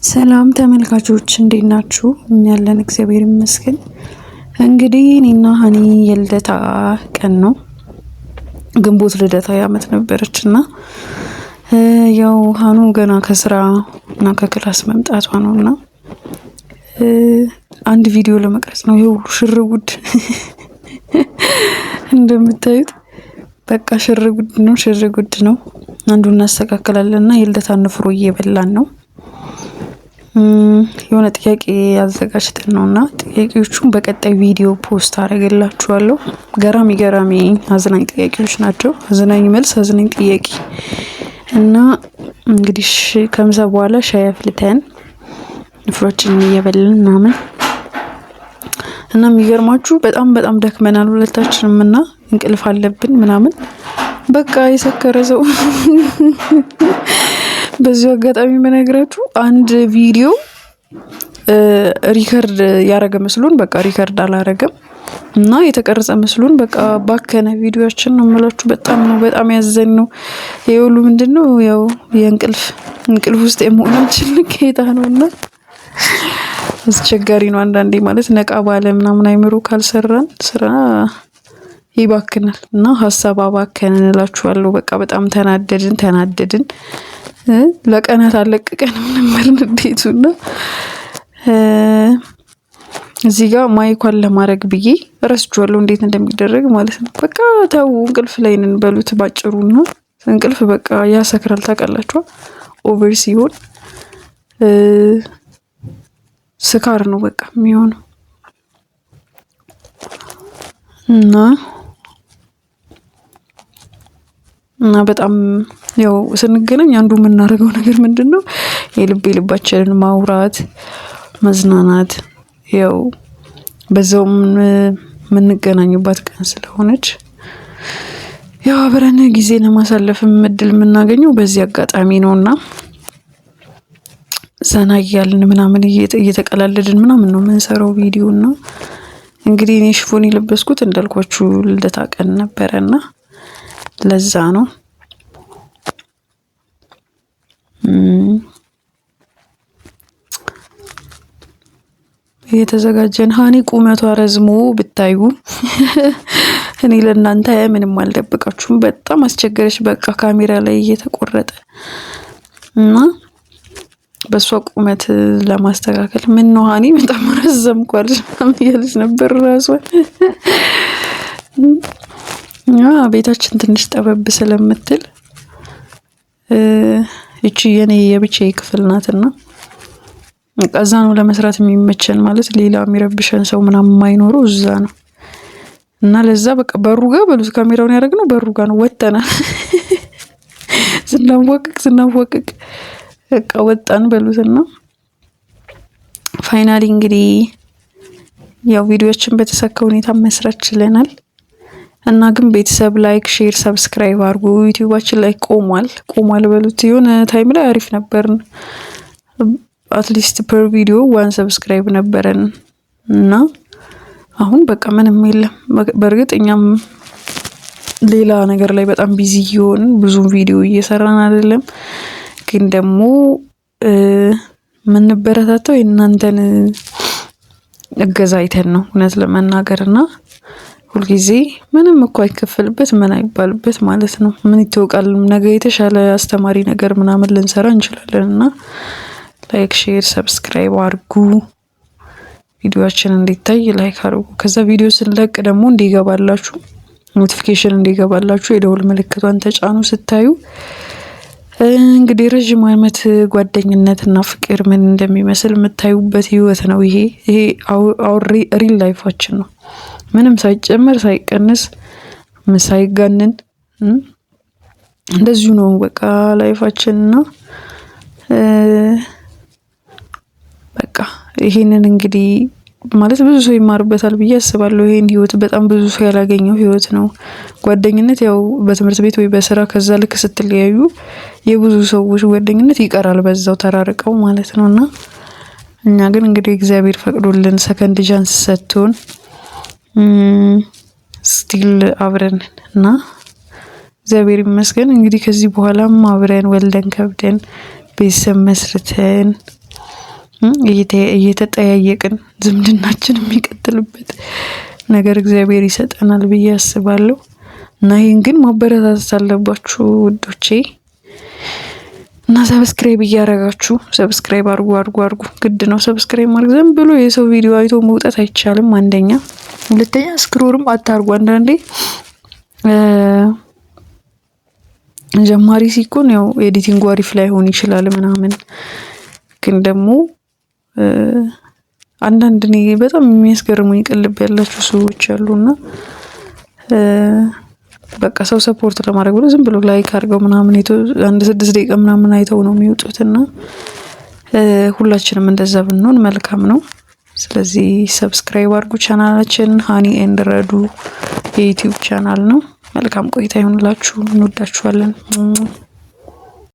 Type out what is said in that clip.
ሰላም ተመልካቾች እንዴት ናችሁ? እኛ ያለን እግዚአብሔር ይመስገን። እንግዲህ እኔና ሀኒ የልደታ ቀን ነው። ግንቦት ልደታ ያመት ነበረችና ያው ሀኑ ገና ከስራ እና ከክላስ መምጣቷ ነውና አንድ ቪዲዮ ለመቅረጽ ነው ይሄው ሽርጉድ እንደምታዩት በቃ ሽርጉድ ነው። አንዱን እናስተካክላለንና የልደታ ንፍሮ እየበላን ነው። የሆነ ጥያቄ አዘጋጅተን ነውና ጥያቄዎቹን በቀጣይ ቪዲዮ ፖስት አደርግላችኋለሁ። ገራሚ አዝናኝ ጥያቄዎች ናቸው። አዝናኝ መልስ፣ አዝናኝ ጥያቄ እና እንግዲህ ከምሳ በኋላ ሻይ አፍልተን ንፍሮችንን እየበላን ምናምን እና የሚገርማችሁ በጣም ደክመናል ሁለታችንም እና እንቅልፍ አለብን ምናምን በቃ የሰከረ ሰው በዚህ አጋጣሚ መነግራችሁ አንድ ቪዲዮ ሪከርድ ያረገ መስሎን በቃ ሪከርድ አላረገም እና የተቀረጸ መስሎን በቃ ባከነ ቪዲዮአችን ነው የምላችሁ። በጣም ያዘን ነው። የሁሉ ምንድነው ያው የእንቅልፍ ውስጥ የመሆናችን ልኬታ ነውና አስቸጋሪ ነው አንዳንዴ ማለት ነቃ ባለ ምናምን አይምሮ ካልሰራን ስራ ይባክናል እና ሀሳብ አባከንን እላችኋለሁ። በቃ በጣም ተናደድን ለቀናት አለቀቀን ነበር ንዴቱና እዚህ ጋር ማይኳን ለማድረግ ብዬ ረስቼዋለሁ እንዴት እንደሚደረግ ማለት ነው። በቃ ተው እንቅልፍ ላይ ነን በሉት ባጭሩና እንቅልፍ በቃ ያሰክራል ታውቃላችሁ። ኦቨር ሲሆን ስካር ነው በቃ የሚሆነው እና በጣም ያው ስንገናኝ አንዱ የምናደርገው ነገር ምንድነው የልባችንን ማውራት መዝናናት ያው በዛውም የምንገናኝባት ቀን ስለሆነች ያው አብረን ጊዜ ለማሳለፍ እድል የምናገኘው በዚህ አጋጣሚ ነውና ዘና እያልን ምናምን እየተቀላለድን ምናምን ነው የምንሰራው ቪዲዮና እንግዲህ እኔ ሽፎን የለበስኩት እንዳልኳችሁ ልደታ ቀን ነበርና ለዛ ነው የተዘጋጀን። ሀኒ ቁመቷ ረዝሞ ብታዩ እኔ ለእናንተ ምንም አልደብቃችሁም። በጣም አስቸገረች በቃ ካሜራ ላይ እየተቆረጠ እና በሷ ቁመት ለማስተካከል ምን ነው ሀኒ በጣም ረዘምኳል እያለች ነበር ራሷ። ቤታችን ትንሽ ጠበብ ስለምትል እቺ የኔ የብቻዬ ክፍል ናትና እዛ ነው ለመስራት የሚመቸን ማለት ሌላ የሚረብሸን ሰው ምናምን የማይኖረው እዛ ነው እና ለዛ በቃ በሩ ጋር በሉት ካሜራውን ያደረግነው በሩ ጋር ነው። ወጣናል ስናወቅቅ በቃ ወጣን በሉትና ፋይናሊ እንግዲህ ያው ቪዲዮችን በተሳካ ሁኔታ መስራት ችለናል። እና ግን ቤተሰብ ላይክ ሼር ሰብስክራይብ አድርጉ። ዩቲዩባችን ላይ ቆሟል በሉት። የሆነ ታይም ላይ አሪፍ ነበርን አትሊስት ፐር ቪዲዮ 1 ሰብስክራይብ ነበረን እና አሁን በቃ ምንም የለም። በእርግጥ እኛም ሌላ ነገር ላይ በጣም ቢዚ ይሆን ብዙ ቪዲዮ እየሰራን አይደለም። ግን ደግሞ የምንበረታታው የእናንተን እገዛ አይተን ነው እውነት ለመናገርና ሁልጊዜ ምንም እኮ አይከፈልበት ምን አይባልበት ማለት ነው። ምን ይተውቃል ነገ የተሻለ አስተማሪ ነገር ምናምን ልንሰራ እንችላለንና ላይክ ሼር ሰብስክራይብ አድርጉ። ቪዲዮአችን እንዲታይ ላይክ አድርጉ። ከዛ ቪዲዮ ስለቅ ደግሞ እንዲገባላችሁ ኖቲፊኬሽን እንዲገባላችሁ የደውል ምልክቷን ተጫኑ። ስታዩ እንግዲህ ረጅም ዓመት ጓደኝነትና ፍቅር ምን እንደሚመስል የምታዩበት ህይወት ነው ይሄ ሪል ላይፋችን ነው። ምንም ሳይጨመር ሳይቀንስ ሳይጋነን እንደዚሁ ነው በቃ ላይፋችንና በቃ ይሄንን እንግዲህ ማለት ብዙ ሰው ይማርበታል ብዬ አስባለሁ። ይሄን ህይወት በጣም ብዙ ሰው ያላገኘው ህይወት ነው። ጓደኝነት ያው በትምህርት ቤት ወይ በስራ ከዛ ልክ ስትለያዩ የብዙ ሰዎች ጓደኝነት ይቀራል በዛው ተራርቀው ማለት ነውና እኛ ግን እንግዲህ እግዚአብሔር ፈቅዶልን ሰከንድ ቻንስ ሰጥቶን ስቲል አብረን እና እግዚአብሔር ይመስገን። እንግዲህ ከዚህ በኋላም አብረን ወልደን ከብደን ቤተሰብ መስርተን እየተጠያየቅን ዝምድናችን የሚቀጥልበት ነገር እግዚአብሔር ይሰጠናል ብዬ አስባለሁ። እና ይህን ግን ማበረታታት አለባችሁ ውዶቼ። እና ሰብስክራይብ እያረጋችሁ ሰብስክራይብ አርጉ ግድ ነው። ሰብስክራይብ ማድረግ ዝም ብሎ የሰው ቪዲዮ አይቶ መውጣት አይቻልም። አንደኛ፣ ሁለተኛ ስክሮልም አታርጉ። አንዳንዴ ጀማሪ ሲኮን ያው ኤዲቲንግ አሪፍ ላይሆን ይችላል ምናምን፣ ግን ደግሞ አንዳንድ እኔ በጣም የሚያስገርሙኝ ቅልብ ያላችሁ ሰዎች አሉና በቃ ሰው ሰፖርት ለማድረግ ብሎ ዝም ብሎ ላይክ አድርገው ምናምን አንድ 6 ደቂቃ ምናምን አይተው ነው የሚወጡትና ሁላችንም እንደዛ ብንሆን መልካም ነው። ስለዚህ ሰብስክራይብ አድርጉ። ቻናላችን ሃኒ ኤንድ ረዱ የዩቲዩብ ቻናል ነው። መልካም ቆይታ ይሁንላችሁ። እንወዳችኋለን።